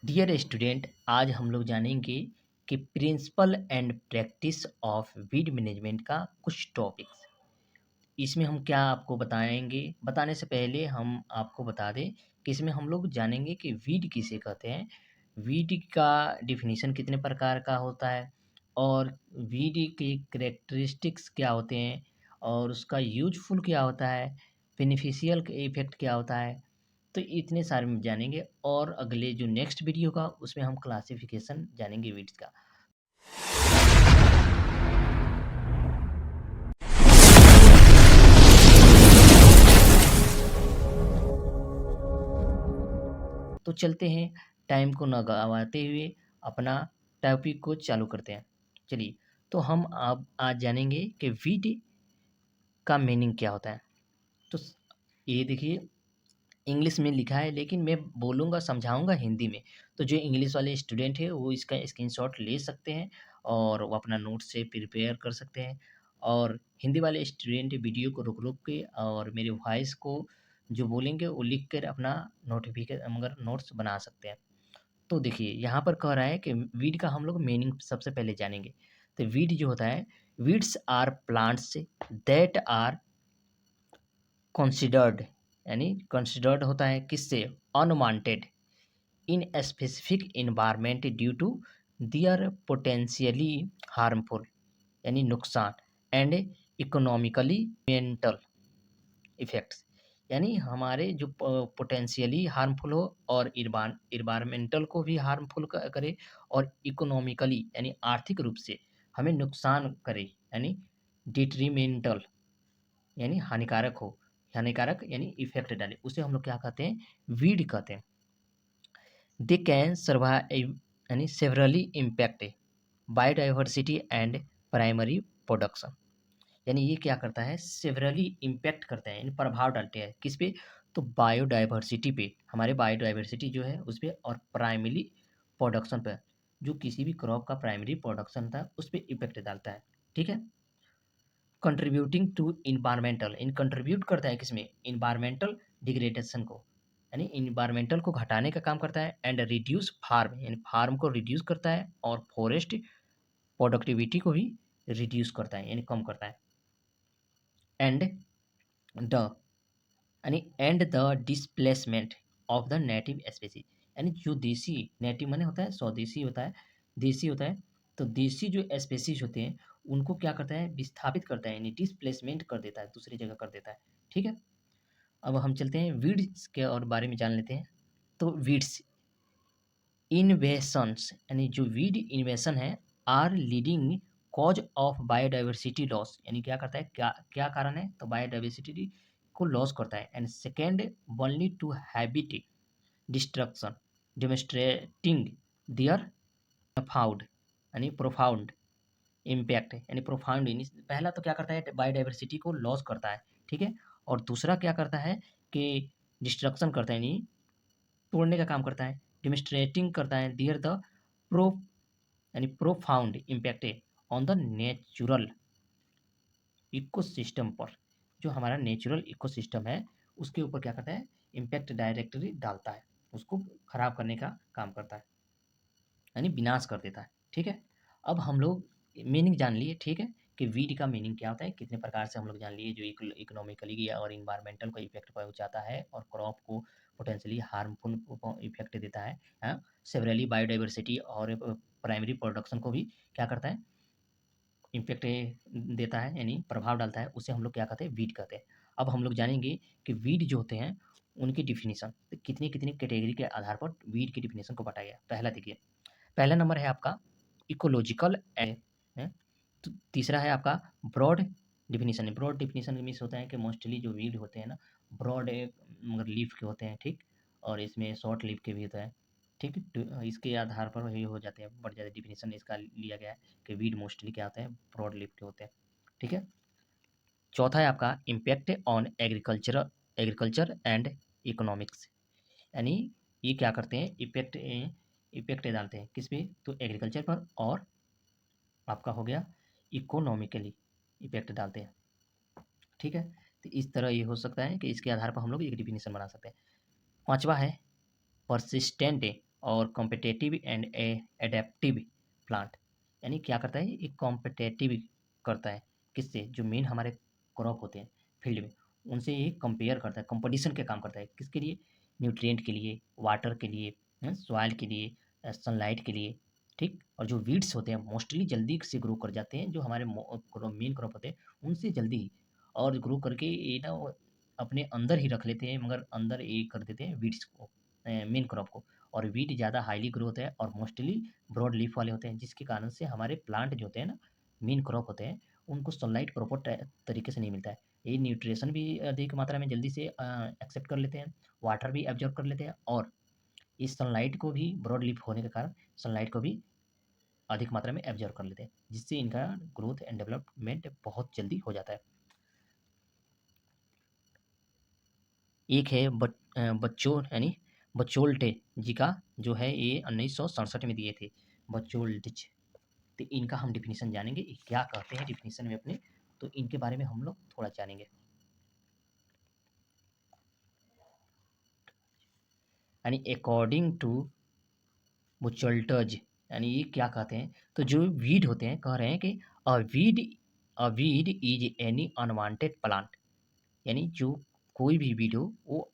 Dear student, आज हम लोग जानेंगे कि principle and practice of weed management का कुछ टॉपिक्स। इसमें हम क्या आपको बताएंगे, बताने से पहले हम आपको बता दें कि इसमें हम लोग जानेंगे कि वीड किसे कहते हैं, वीड का डिफिनीशन कितने प्रकार का होता है, और वीड के करेक्टरिस्टिक्स क्या होते हैं, और उसका यूजफुल क्या होता है, बेनिफिशियल इफेक्ट क्या होता है। तो इतने सारे में जानेंगे, और अगले जो नेक्स्ट वीडियो का उसमें हम क्लासिफिकेशन जानेंगे वीड्स का। तो चलते हैं, टाइम को न गवाते हुए अपना टॉपिक को चालू करते हैं। चलिए, तो हम अब आज जानेंगे कि वीड का मीनिंग क्या होता है। तो ये देखिए, इंग्लिश में लिखा है लेकिन मैं बोलूँगा, समझाऊँगा हिंदी में। तो जो इंग्लिश वाले स्टूडेंट हैं वो इसका स्क्रीनशॉट ले सकते हैं और वो अपना नोट से प्रिपेयर कर सकते हैं। और हिंदी वाले स्टूडेंट वीडियो को रुक-रुक के और मेरे वॉइस को जो बोलेंगे वो लिख कर अपना मगर नोट्स बना सकते हैं। तो देखिए, यहाँ पर कह रहा है कि वीड का हम लोग मीनिंग सबसे पहले जानेंगे। तो वीड जो होता है, weeds are plants that are considered, यानी कंसीडर्ड होता है किससे, unwanted in specific environment due to their potentially harmful, यानी नुकसान, एंड इकोनॉमिकली मेंटल इफेक्ट्स, यानी हमारे जो पोटेंशियली हार्मफुल हो और इन्वायरमेंटल को भी हार्मफुल करे, और इकोनॉमिकली यानी आर्थिक रूप से हमें नुकसान करे, यानी डिट्रीमेंटल यानी हानिकारक हो, हानिकारक यानी इफ़ेक्ट डाले, उसे हम लोग क्या कहते हैं, वीड कहते हैं। दे कैन सर्वाइव यानी severally impact biodiversity and primary production, यानी ये क्या करता है, सेवरली इम्पैक्ट करता है, यानी प्रभाव डालते हैं किस पे, तो बायोडाइवर्सिटी पे, हमारे बायोडाइवर्सिटी जो है उस पे, और प्राइमरी प्रोडक्शन पे, जो किसी भी क्रॉप का प्राइमरी प्रोडक्शन था उस पे इफेक्ट डालता है। ठीक है। कंट्रीब्यूटिंग टू इन्वायरमेंटल, इन कंट्रीब्यूट करता है किसमें, इन्वायरमेंटल डिग्रेडेशन को, यानी इन्वायरमेंटल को घटाने का काम करता है, एंड रिड्यूस फार्म, यानी फार्म को रिड्यूस करता है, और फॉरेस्ट प्रोडक्टिविटी को भी रिड्यूस करता है, यानी कम करता है। And the end the displacement of the native species, यानी जो देसी, नेटिव माने होता है स्वदेशी होता है, देसी होता है, तो देसी जो स्पीसीज होते हैं उनको क्या करता है, विस्थापित करता है, यानी डिस्प्लेसमेंट कर देता है, दूसरी जगह कर देता है। ठीक है। अब हम चलते हैं वीड्स के और बारे में जान लेते हैं। तो वीड्स इन्वेशंस, यानी जो वीड इन्वेशन है, are leading cause of biodiversity loss, यानी क्या करता है, क्या क्या कारण है, तो बायोडाइवर्सिटी को लॉस करता है। And second, only to habitat destruction demonstrating their found, यानी प्रोफाउंड इम्पैक्ट है, यानी प्रोफाउंड, यानी पहला तो क्या करता है, बायोडाइवर्सिटी को लॉस करता है। ठीक है। और दूसरा क्या करता है कि डिस्ट्रक्शन करता है, यानी तोड़ने का काम करता है, डेमोन्स्ट्रेटिंग करता है दियर द प्रो यानी profound impact on the natural ecosystem पर, जो हमारा नेचुरल इकोसिस्टम है उसके ऊपर क्या करता है, इम्पैक्ट डायरेक्टली डालता है, उसको खराब करने का काम करता है, यानी विनाश कर देता है। ठीक है। अब हम लोग मीनिंग जान लिए, ठीक है, कि वीड का मीनिंग क्या होता है, कितने प्रकार से हम लोग जान लिए, जो इकोनॉमिकली और इन्वायरमेंटल को इफेक्ट पहुंचाता है, और क्रॉप को पोटेंशियली हार्मफुल इफेक्ट देता है, हाँ, सेवरली बायोडाइवर्सिटी और प्राइमरी प्रोडक्शन को भी क्या करता है, इम्पैक्ट देता है, यानी प्रभाव डालता है, उसे हम लोग क्या कहते हैं, वीड कहते हैं। अब हम लोग जानेंगे कि वीड जो होते हैं उनकी डिफिनीशन, तो कितनी कितनी कैटेगरी के आधार पर वीड की डिफिनीशन को बांटा गया। पहला देखिए, पहला नंबर है आपका इकोलॉजिकल है। तो तीसरा है आपका ब्रॉड डिफिनीशन है। ब्रॉड डिफिनीशन मीन्स होता है कि मोस्टली जो वीड होते हैं ना, ब्रॉड मगर लीफ के होते हैं, ठीक, और इसमें शॉर्ट लीफ के भी होता है। ठीक, तो इसके आधार पर ये हो जाते हैं, बढ़ जाते डिफिनीशन इसका लिया गया है कि वीड मोस्टली क्या होते हैं, ब्रॉड लीफ के होते हैं। ठीक है। चौथा है आपका impact on agriculture and economics, यानी ये क्या करते हैं, इफेक्ट इफेक्ट डालते हैं किस पे, तो एग्रीकल्चर पर, और आपका हो गया इकोनॉमिकली इफेक्ट डालते हैं। ठीक है। तो इस तरह ये हो सकता है कि इसके आधार पर हम लोग एक डिफिनीशन बना सकते हैं। पांचवा है परसिस्टेंट और कॉम्पिटेटिव एंड एडेप्टिव प्लांट। यानी क्या करता है, एक कॉम्पिटेटिव करता है किससे, जो मेन हमारे क्रॉप होते हैं फील्ड में, उनसे ये कंपेयर करता है, कंपटीशन के काम करता है, किसके लिए, न्यूट्रिएंट के लिए, वाटर के लिए, सॉइल के लिए, सनलाइट के लिए, ठीक। और जो वीड्स होते हैं मोस्टली जल्दी से ग्रो कर जाते हैं, जो हमारे मेन क्रॉप होते हैं उनसे जल्दी ही, और ग्रो करके ये ना वो अपने अंदर ही रख लेते हैं, मगर अंदर ये कर देते हैं वीड्स को, मेन क्रॉप को। और वीड ज़्यादा हाईली ग्रोथ है और मोस्टली ब्रॉड लीफ वाले होते हैं, जिसके कारण से हमारे प्लांट जो होते हैं ना, मेन क्रॉप होते हैं, उनको सनलाइट प्रॉपर तरीके से नहीं मिलता है। ये न्यूट्रिशन भी अधिक मात्रा में जल्दी से एक्सेप्ट कर लेते हैं, वाटर भी एब्जॉर्ब कर लेते हैं, और इस सनलाइट को भी ब्रॉड लीफ होने के कारण सनलाइट को भी अधिक मात्रा में एब्जॉर्ब कर लेते हैं, जिससे इनका ग्रोथ एंड डेवलपमेंट बहुत जल्दी हो जाता है। एक है बच्चों यानी बचोल्टे जी का, जो है ये 1967 में दिए थे, बचोल्टिच। तो इनका हम डिफिनीशन जानेंगे, ये क्या कहते हैं डिफिनीशन में अपने, तो इनके बारे में हम लोग थोड़ा जानेंगे। यानी अकॉर्डिंग टू बुचल्टर्ज, यानी ये क्या कहते हैं, तो जो वीड होते हैं, कह रहे हैं कि a weed a weed is any unwanted plant. यानी जो कोई भी वीड हो वो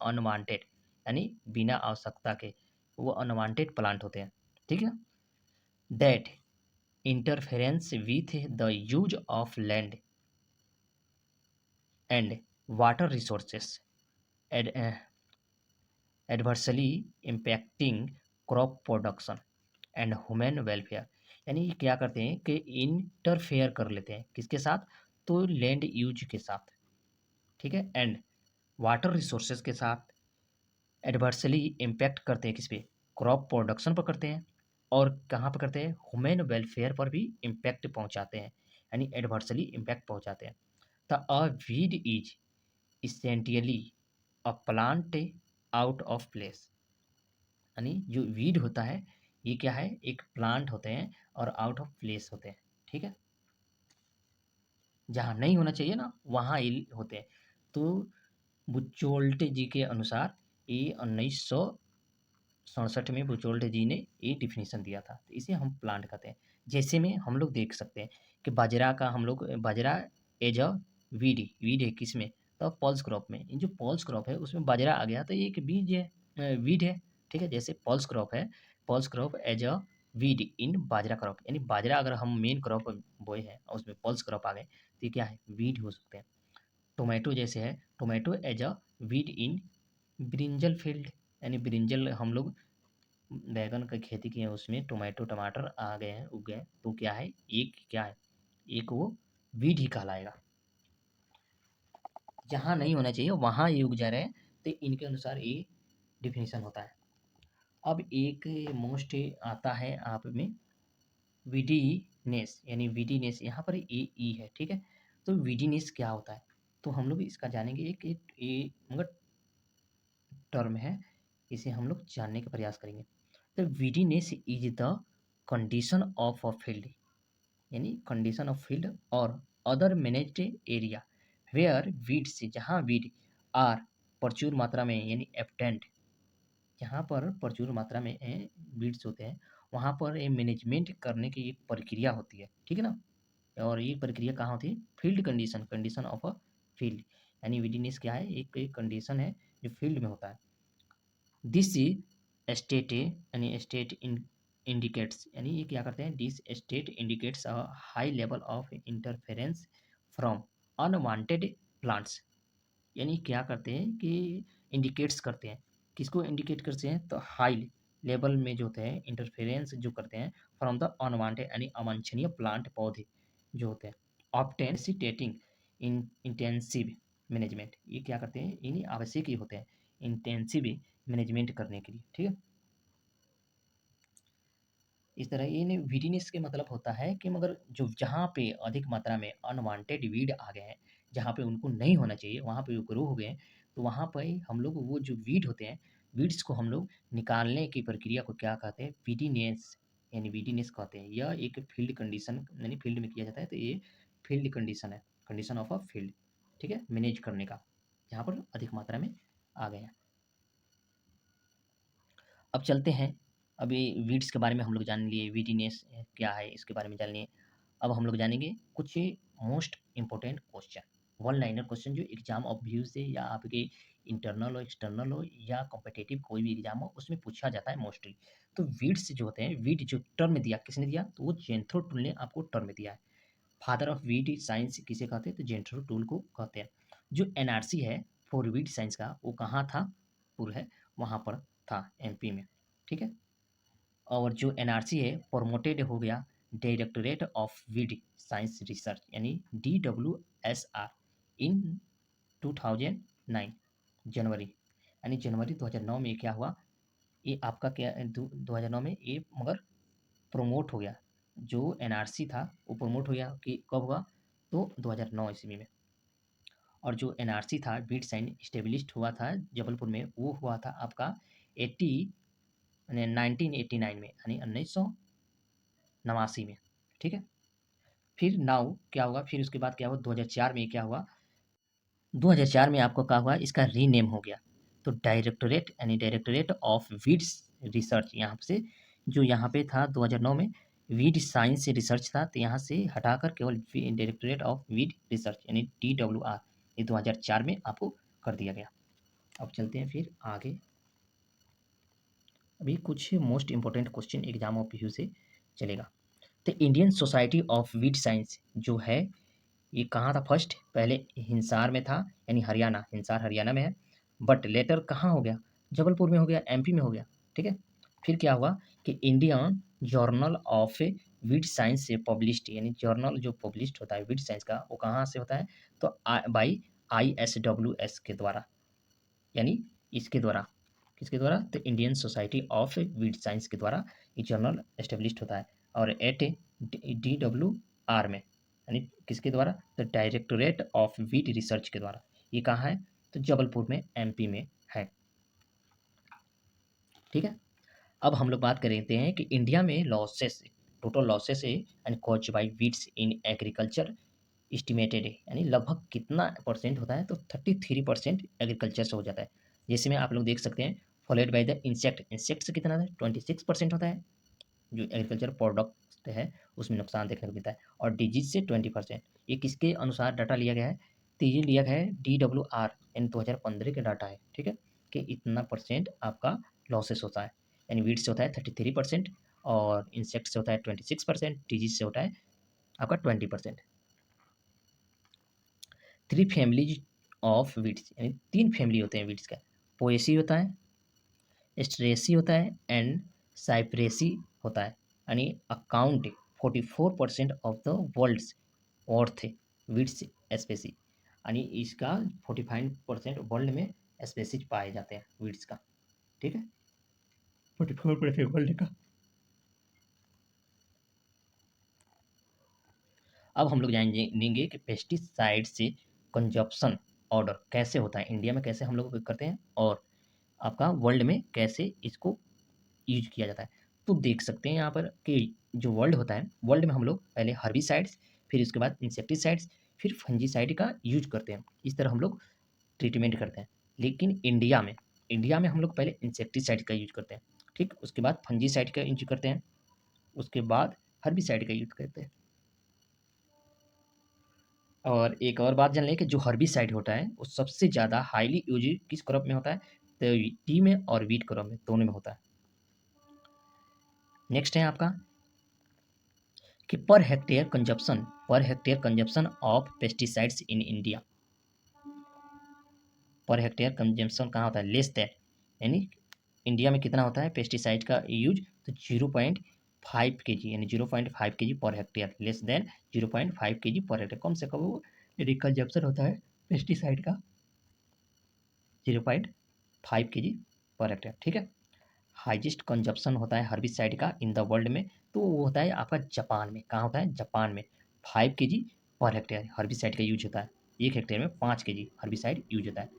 अनवांटेड, यानी बिना आवश्यकता के वो अनवांटेड प्लांट होते हैं, ठीक है। That interference with the use of land and water resources adversely impacting crop production and human welfare. यानी ये क्या करते हैं कि इंटरफेयर कर लेते हैं किसके साथ, तो लैंड यूज के साथ, ठीक है, एंड वाटर रिसोर्सेज के साथ, एडवर्सली इम्पैक्ट करते हैं किस पे, क्रॉप प्रोडक्शन पर करते हैं, और कहाँ पर करते हैं, ह्यूमन वेलफेयर पर भी इम्पैक्ट पहुँचाते हैं, यानी एडवर्सली इम्पैक्ट पहुँचाते हैं। The a weed is essentially a plant out of place. यानी जो वीड होता है ये क्या है, एक प्लांट होते हैं और आउट ऑफ प्लेस होते हैं, ठीक है, जहाँ नहीं होना चाहिए ना वहाँ ये होते हैं। तो बुचोल्टे जी के अनुसार ये 1967 में बुचोल्ट जी ने ये डिफिनीशन दिया था, तो इसे हम प्लांट कहते हैं। जैसे में हम लोग देख सकते हैं कि बाजरा का हम लोग, बाजरा एज अ वीड है किस में, तो पल्स क्रॉप में, ये जो पल्स क्रॉप है उसमें बाजरा आ गया तो ये एक बीज है, वीड है, ठीक है। जैसे पल्स क्रॉप है, pulse crop as a weed in bajra crop, यानी बाजरा अगर हम मेन क्रॉप बोए हैं और उसमें पल्स क्रॉप आ गए तो ये क्या है, वीड हो सकते हैं। टोमेटो जैसे है, tomato as a weed in brinjal field, यानी ब्रिंजल हम लोग बैगन की खेती की है उसमें टोमेटो टमाटर आ गए हैं, उग गए हैं, तो क्या है, एक क्या है, एक वो वीड ही कहलाएगा। जहाँ नहीं होना चाहिए वहाँ ये उग जा रहे हैं, तो इनके अनुसार ये डिफिनीशन होता है। अब एक मोस्ट आता है आप में वीडीनेस, यानी वीडीनेस यहाँ पर ए ई है, ठीक है। तो वीडीनेस क्या होता है, तो हम लोग इसका जानेंगे, एक मगर टर्म है, इसे हम लोग जानने का प्रयास करेंगे। तो weediness is the condition of a field, यानी कंडीशन ऑफ फील्ड और other managed area where weeds, जहाँ वीड आर प्रचुर मात्रा में, यानी एबटेंट, जहाँ पर प्रचुर मात्रा में वीड्स होते हैं वहाँ पर ये मैनेजमेंट करने की एक प्रक्रिया होती है, ठीक है ना। और ये प्रक्रिया कहाँ होती है, field condition, condition of a field, यानी वीडीनेस क्या है, एक कंडीशन है जो फील्ड में होता है। दिस स्टेट यानी स्टेट इंडिकेट्स, यानी ये क्या करते हैं, this state indicates a high level of interference from unwanted plants. यानी क्या करते हैं कि इंडिकेट्स करते हैं, किसको इंडिकेट करते हैं, तो हाई लेवल में जो होते हैं इंटरफेरेंस जो करते हैं फ्रॉम द अनवांटेड, यानी अवांछनीय प्लांट पौधे जो होते हैं, ऑप्टेन सिटेटिंग इन इंटेंसिव मैनेजमेंट। ये क्या करते हैं, इन्हीं आवश्यक ही होते हैं इंटेंसिव मैनेजमेंट करने के लिए, ठीक है। इस तरह ये वीडीनेस के मतलब होता है कि मगर जो जहाँ पे अधिक मात्रा में अनवांटेड वीड आ गए हैं, जहाँ पे उनको नहीं होना चाहिए वहाँ पे वो ग्रो हो गए हैं, तो वहाँ पे हम लोग वो जो वीड होते हैं, वीड्स को हम लोग निकालने की प्रक्रिया को क्या कहते हैं, वीडीनेस, यानी वीडीनेस कहते हैं। यह एक फील्ड कंडीशन, यानी फील्ड में किया जाता है, तो ये फील्ड कंडीशन है, कंडीशन ऑफ अ फील्ड, ठीक है, मैनेज करने का, जहाँ पर अधिक मात्रा में आ गए हैं। अब चलते हैं, अभी वीड्स के बारे में हम लोग जान लिए, वीडीनेस क्या है इसके बारे में जान लिए। अब हम लोग जानेंगे कुछ most important question, one liner question जो एग्जाम ऑफ व्यू से या आपके इंटरनल हो एक्सटर्नल हो या कॉम्पिटिटिव कोई भी एग्जाम हो उसमें पूछा जाता है मोस्टली। तो वीड्स जो होते हैं, वीड जो टर्म दिया किसने दिया, तो वो जेंथ्रो टूल ने आपको टर्म दिया है। फादर ऑफ वीड साइंस किसे कहते हैं, तो जेंथ्रो टूल को कहते हैं। जो एनआरसी है फॉर वीड साइंस का, वो कहाँ था, पुर है वहाँ पर था, एमपी में। ठीक है। और जो एनआरसी है प्रमोटेड हो गया directorate of weed science research यानी DWSR इन 2009 जनवरी, यानी जनवरी 2009 में क्या हुआ, ये आपका क्या 2009 में ये मगर प्रमोट हो गया। जो एनआरसी था वो प्रमोट हो गया कि कब हुआ, तो 2009 ईस्वी में। और जो एनआरसी था वीड साइन स्टेब्लिश्ड हुआ था जबलपुर में, वो हुआ था आपका 80 यानी 1989 में, यानी 1989 में। ठीक है। फिर नाउ क्या हुआ, फिर उसके बाद क्या हुआ, 2004 में क्या हुआ, 2004 में आपको क्या हुआ, इसका रीनेम हो गया। तो डायरेक्टोरेट यानी डायरेक्टोरेट ऑफ वीड्स रिसर्च, यहाँ से जो यहाँ पे था 2009 में वीड साइंस रिसर्च था, तो यहाँ से हटाकर केवल डायरेक्टोरेट ऑफ वीड रिसर्च यानी DWR, ये 2004 में आपको कर दिया गया। अब चलते हैं फिर आगे, अभी कुछ most important question exam of view से चलेगा। तो Indian society of weed science जो है, ये कहाँ था फर्स्ट, पहले हिसार में था, यानी हरियाणा, हिसार हरियाणा में है। बट लेटर कहाँ हो गया, जबलपुर में हो गया, एमपी में हो गया। ठीक है। फिर क्या हुआ कि Indian journal of weed science से पब्लिश्ड, यानी जर्नल जो पब्लिश्ड होता है वीड साइंस का, वो कहाँ से होता है, तो बाई ISWS के द्वारा, यानी इसके द्वारा, किसके द्वारा, तो Indian society of weed science के द्वारा ये जर्नल एस्टेब्लिश्ड होता है। और एट DWR में, यानी किसके द्वारा, तो डायरेक्टोरेट ऑफ वीड रिसर्च के द्वारा। ये कहाँ है, तो जबलपुर में, एमपी में है। ठीक है। अब हम लोग बात करते हैं कि इंडिया में लॉसेस, टोटल लॉसेस है यानी cause by weeds in agriculture estimated है, यानी लगभग कितना परसेंट होता है, तो 33% एग्रीकल्चर से हो जाता है। जैसे में आप लोग देख सकते हैं, followed by the insect, insect से कितना है, 26% होता है, जो एग्रीकल्चर प्रोडक्ट है उसमें नुकसान देखने को मिलता है। और डिजीज से 20%। ये किसके अनुसार डाटा लिया गया है, तो ये लिया गया है DWR यानी 2015 के डाटा है। ठीक है, कि इतना परसेंट आपका लॉसेस होता है, यानी वीड से होता है 33%, और इंसेक्ट से होता है 26%, डिजीज से होता है आपका 20%। थ्री फैमिलीज ऑफ वीड्स, यानी 3 फैमिली होते हैं वीड्स का, पोएसी होता है, स्ट्रेसी होता है, एंड साइप्रेसी होता है। यानी account 44% of the world's earth weeds species, यानी इसका 45% वर्ल्ड में स्पेसीज पाए जाते हैं वीड्स का। ठीक है, 44% वर्ल्ड का। अब हम लोग जानेंगे कि पेस्टिसाइड से कंजप्शन ऑर्डर कैसे होता है, इंडिया में कैसे हम लोग करते हैं, और आपका वर्ल्ड में कैसे इसको यूज किया जाता है। तो देख सकते हैं यहाँ पर कि जो वर्ल्ड होता है, वर्ल्ड में हम लोग पहले हर्बिसाइड्स, फिर उसके बाद इंसेक्टिसाइड्स, फिर फंजीसाइड का यूज करते हैं, इस तरह हम लोग ट्रीटमेंट करते हैं। लेकिन इंडिया में हम लोग पहले इंसेक्टिसाइड का यूज करते हैं, ठीक, उसके बाद फंजीसाइड का यूज करते हैं, उसके बाद हर्बिसाइड का यूज करते हैं। और एक और बात जान लें कि जो हर्बिसाइड होता है वो सबसे ज़्यादा हाईली यूज किस क्रॉप में होता है, तो टी में और वीट क्रॉप में, दोनों में होता है। नेक्स्ट है आपका कि per hectare consumption of pesticides in India. Per hectare consumption कहाँ होता है, लेस दैट, यानी इंडिया में कितना होता है पेस्टिसाइड का यूज, तो 0.5 kg, यानी 0.5 kg per hectare, less than 0.5 kg per hectare, कम से कम वो यदि कंजप्शन होता है पेस्टिसाइड का 0.5 kg पर हेक्टेयर। ठीक है। हाईएस्ट कंजप्शन होता है हर्बिसाइड का इन द वर्ल्ड में, तो वो होता है आपका जापान में, कहाँ होता है, जापान में 5 kg पर हेक्टेयर हर्बिसाइड का यूज होता है, 1 हेक्टेयर में 5 kg हर्बिसाइड यूज होता है।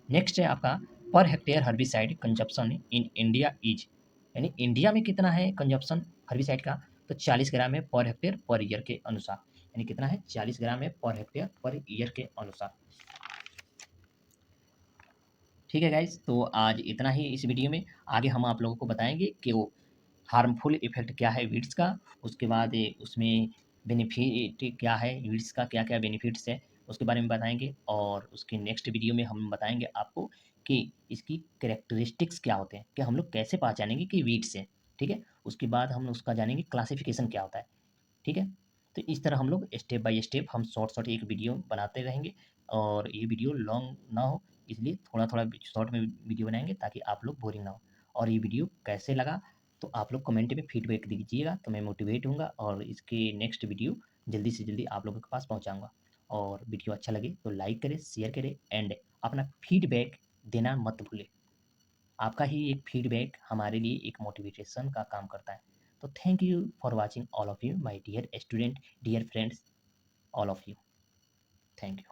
नेक्स्ट है आपका per hectare herbicide consumption in India is, यानी इंडिया में कितना है कंजप्शन हर्बिसाइड का, तो 40 ग्राम है पर हेक्टेयर पर ईयर के अनुसार, यानी कितना है 40 ग्राम है पर हेक्टेयर पर ईयर के अनुसार। ठीक है गाइस, तो आज इतना ही इस वीडियो में। आगे हम आप लोगों को बताएँगे कि वो हार्मफुल इफ़ेक्ट क्या है वीड्स का, उसके बाद उसमें बेनिफिट क्या है, वीड्स का क्या-क्या बेनिफिट्स है, उसके बारे में बताएँगे। और उसके नेक्स्ट वीडियो में हम बताएँगे आपको कि इसकी कैरेक्टरिस्टिक्स क्या होते हैं, कि हम लोग कैसे पहचानेंगे कि वीड्स है, ठीक है? उसके बाद हम उसका जानेंगे क्लासिफ़िकेशन क्या होता है, ठीक है? तो इस तरह हम लोग स्टेप बाय स्टेप हम शॉर्ट-शॉर्ट एक वीडियो बनाते रहेंगे, और ये वीडियो लॉन्ग ना हो, इसलिए थोड़ा-थोड़ा शॉर्ट में वीडियो बनाएँगे ताकि आप लोग बोरिंग ना हो। और ये वीडियो कैसे लगा, तो आप लोग कमेंट में फीडबैक दीजिएगा, तो मैं मोटिवेट होऊँगा और इसके नेक्स्ट वीडियो जल्दी से जल्दी आप लोगों के पास पहुँचाऊँगा। और वीडियो अच्छा लगे तो लाइक करें, शेयर करें एंड अपना फीडबैक देना मत भूलें। आपका ही एक फीडबैक हमारे लिए एक मोटिवेशन का काम करता है। तो thank you for watching all of you my dear student, dear friends, all of you. Thank you.